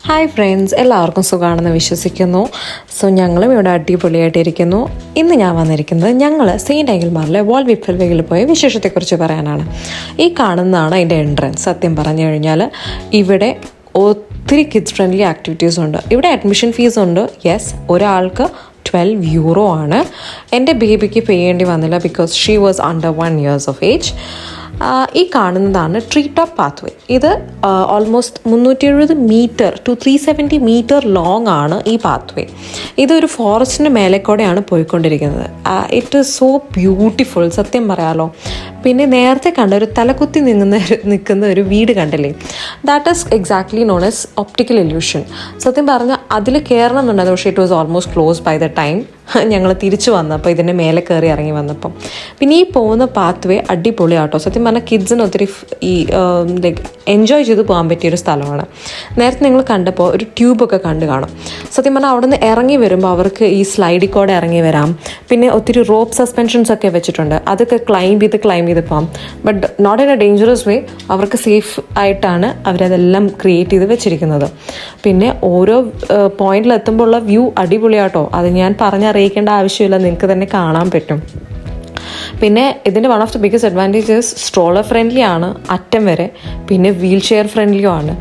Hi friends, എല്ലാവർക്കും സുഖമാണെന്ന് വിശ്വസിക്കുന്നു. സോ ഞങ്ങളും ഇവിടെ അടിപൊളിയായിട്ടിരിക്കുന്നു. ഇന്ന് ഞാൻ വന്നിരിക്കുന്നത് ഞങ്ങൾ സെയിൻറ്റ് അഗിൽമാറിലെ വാൾ വിഫൽ വേയിൽ പോയ വിശേഷത്തെക്കുറിച്ച് പറയാനാണ്. ഈ കാണുന്നതാണ് അതിൻ്റെ എൻട്രൻസ്. സത്യം പറഞ്ഞു കഴിഞ്ഞാൽ ഇവിടെ ഒത്തിരി കിഡ്സ് ഫ്രണ്ട്ലി ആക്ടിവിറ്റീസ് ഉണ്ട്. ഇവിടെ അഡ്മിഷൻ ഫീസ് ഉണ്ട്. യെസ്, ഒരാൾക്ക് €12 ആണ്. എൻ്റെ ബേബിക്ക് പേ ചെയ്യേണ്ടി വന്നില്ല because she was under 1 years of age. ഈ കാണുന്നതാണ് ട്രീ ടോപ്പ് പാത്വേ. ഇത് almost 370 meter to 370 meter long ആണ് ഈ പാത്വേ. ഇതൊരു ഫോറസ്റ്റിൻ്റെ മേലേക്കൂടെയാണ് പോയിക്കൊണ്ടിരിക്കുന്നത്. ഇറ്റ് ഈസ് സോ ബ്യൂട്ടിഫുൾ, സത്യം പറയാലോ. പിന്നെ നേരത്തെ കണ്ട ഒരു തലകുത്തി നിൽക്കുന്ന ഒരു വീട് കണ്ടില്ലേ, that is exactly known as optical illusion. സത്യം പറഞ്ഞാൽ അതിൽ കയറണം എന്നുണ്ടായിരുന്നു, പക്ഷേ it was almost close by the time ഞങ്ങൾ തിരിച്ചു വന്നപ്പോൾ, ഇതിൻ്റെ മേലെ കയറി ഇറങ്ങി വന്നപ്പം. പിന്നെ ഈ പോകുന്ന പാത്വേ അടിപൊളിയാട്ടോ. സത്യം പറഞ്ഞാൽ കിഡ്സിന് ഒത്തിരി ഈ ലൈക്ക് എൻജോയ് ചെയ്ത് പോകാൻ പറ്റിയൊരു സ്ഥലമാണ്. നേരത്തെ നിങ്ങൾ കണ്ടപ്പോൾ ഒരു ട്യൂബൊക്കെ കണ്ടു കാണും. സത്യം പറഞ്ഞാൽ അവിടെ നിന്ന് ഇറങ്ങി വരുമ്പോൾ അവർക്ക് ഈ സ്ലൈഡിൽ കൂടെ ഇറങ്ങി വരാം. പിന്നെ ഒത്തിരി റോപ്പ് സസ്പെൻഷൻസ് ഒക്കെ വെച്ചിട്ടുണ്ട്. അതൊക്കെ ക്ലൈംബ് ചെയ്ത് പോകാം. But not in a dangerous way. അവർക്ക് സേഫ് ആയിട്ടാണ് അവരതെല്ലാം ക്രിയേറ്റ് ചെയ്ത് വെച്ചിരിക്കുന്നത്. പിന്നെ ഓരോ പോയിന്റിലെത്തുമ്പോൾ ഉള്ള വ്യൂ അടിപൊളിയാട്ടോ. അത് ഞാൻ അറിയിക്കേണ്ട ആവശ്യമില്ല, നിങ്ങൾക്ക് തന്നെ കാണാൻ പറ്റും. പിന്നെ ഇതിൻ്റെ one of the biggest advantages stroller friendly ആണ് അറ്റം വരെ, പിന്നെ വീൽ ചെയർ ഫ്രണ്ട്ലിയും ആണ്.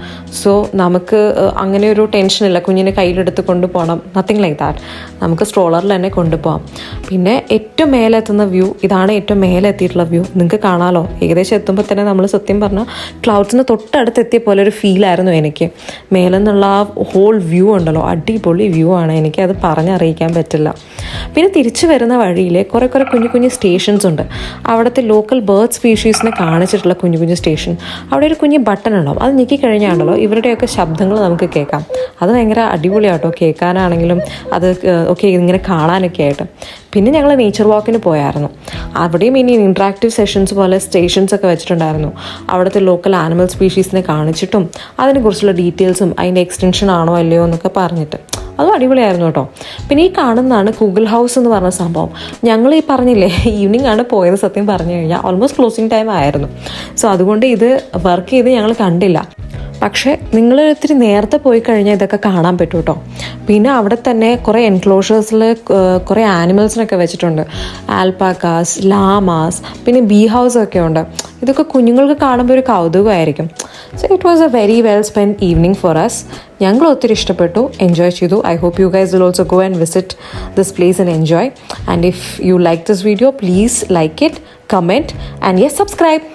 സോ നമുക്ക് അങ്ങനെ ഒരു ടെൻഷനില്ല, കുഞ്ഞിനെ കയ്യിലെടുത്ത് കൊണ്ടുപോകണം, നത്തിങ് ലൈക്ക് ദാറ്റ്. നമുക്ക് സ്ട്രോളറിൽ തന്നെ കൊണ്ടുപോകാം. പിന്നെ ഏറ്റവും മേലെ എത്തുന്ന വ്യൂ ഇതാണ്. ഏറ്റവും മേലെ എത്തിയിട്ടുള്ള വ്യൂ നിങ്ങൾക്ക് കാണാമല്ലോ. ഏകദേശം എത്തുമ്പോൾ തന്നെ നമ്മൾ സത്യം പറഞ്ഞാൽ ക്ലൗഡ്സിന് തൊട്ടടുത്ത് എത്തിയ പോലെ ഒരു ഫീലായിരുന്നു എനിക്ക്. മേലെ നിന്നുള്ള ആ ഹോൾ വ്യൂ ഉണ്ടല്ലോ, അടിപൊളി വ്യൂ ആണ്. എനിക്കത് പറഞ്ഞറിയിക്കാൻ പറ്റില്ല. പിന്നെ തിരിച്ചു വരുന്ന വഴിയിൽ കുറേ കുഞ്ഞു സ്റ്റേഷൻസ് ഉണ്ട്. അവിടുത്തെ ലോക്കൽ ബേർഡ് സ്പീഷീസിനെ കാണിച്ചിട്ടുള്ള കുഞ്ഞു സ്റ്റേഷൻ. അവിടെ ഒരു കുഞ്ഞ് ബട്ടൺ ഉണ്ടാവും, അത് ഞെക്കിക്കഴിഞ്ഞാണല്ലോ ഇവരുടെയൊക്കെ ശബ്ദങ്ങൾ നമുക്ക് കേൾക്കാം. അത് ഭയങ്കര അടിപൊളിയാട്ടോ, കേൾക്കാനാണെങ്കിലും അത് ഒക്കെ ഇങ്ങനെ കാണാനൊക്കെ ആയിട്ട്. പിന്നെ ഞങ്ങൾ നേച്ചർ വാക്കിന് പോയായിരുന്നു. അവിടെയും ഇനി ഇൻട്രാക്റ്റീവ് സെഷൻസ് പോലെ സ്റ്റേഷൻസ് ഒക്കെ വെച്ചിട്ടുണ്ടായിരുന്നു. അവിടുത്തെ ലോക്കൽ ആനിമൽ സ്പീഷീസിനെ കാണിച്ചിട്ടും അതിനെക്കുറിച്ചുള്ള ഡീറ്റെയിൽസും അതിൻ്റെ എക്സ്റ്റൻഷൻ ആണോ അല്ലയോ എന്നൊക്കെ പറഞ്ഞിട്ട് അതും അടിപൊളിയായിരുന്നു കേട്ടോ. പിന്നെ ഈ കാണുന്നതാണ് ഗൂഗിൾ ഹൗസ് എന്ന് പറഞ്ഞ സംഭവം. ഞങ്ങൾ ഈ പറഞ്ഞില്ലേ ഈവനിങ് ആണ് പോയത്. സത്യം പറഞ്ഞു കഴിഞ്ഞാൽ ഓൾമോസ്റ്റ് ക്ലോസിങ് ടൈം ആയിരുന്നു. സോ അതുകൊണ്ട് ഇത് വർക്ക് ചെയ്ത് ഞങ്ങൾ കണ്ടില്ല. പക്ഷേ നിങ്ങൾ ഇത്തിരി നേരത്തെ പോയി കഴിഞ്ഞാൽ ഇതൊക്കെ കാണാൻ പറ്റും കേട്ടോ. പിന്നെ അവിടെ തന്നെ കുറേ എൻക്ലോഷേഴ്സിൽ കുറേ ആനിമൽസിനൊക്കെ വെച്ചിട്ടുണ്ട്. ആൽപാക്കാസ്, ലാമാസ്, പിന്നെ ബീ ഹൗസ് ഒക്കെ ഉണ്ട്. ഇതൊക്കെ കുഞ്ഞുങ്ങൾക്ക് കാണുമ്പോൾ ഒരു കൗതുകമായിരിക്കും. So it was a very well spend evening for us. ഞങ്ങൾ ഒത്തിരി ഇഷ്ടപ്പെട്ടു, എൻജോയ് ചെയ്തു. I hope you guys will also go and visit this place and enjoy. And if you like this video, please like it, comment, and yes, subscribe.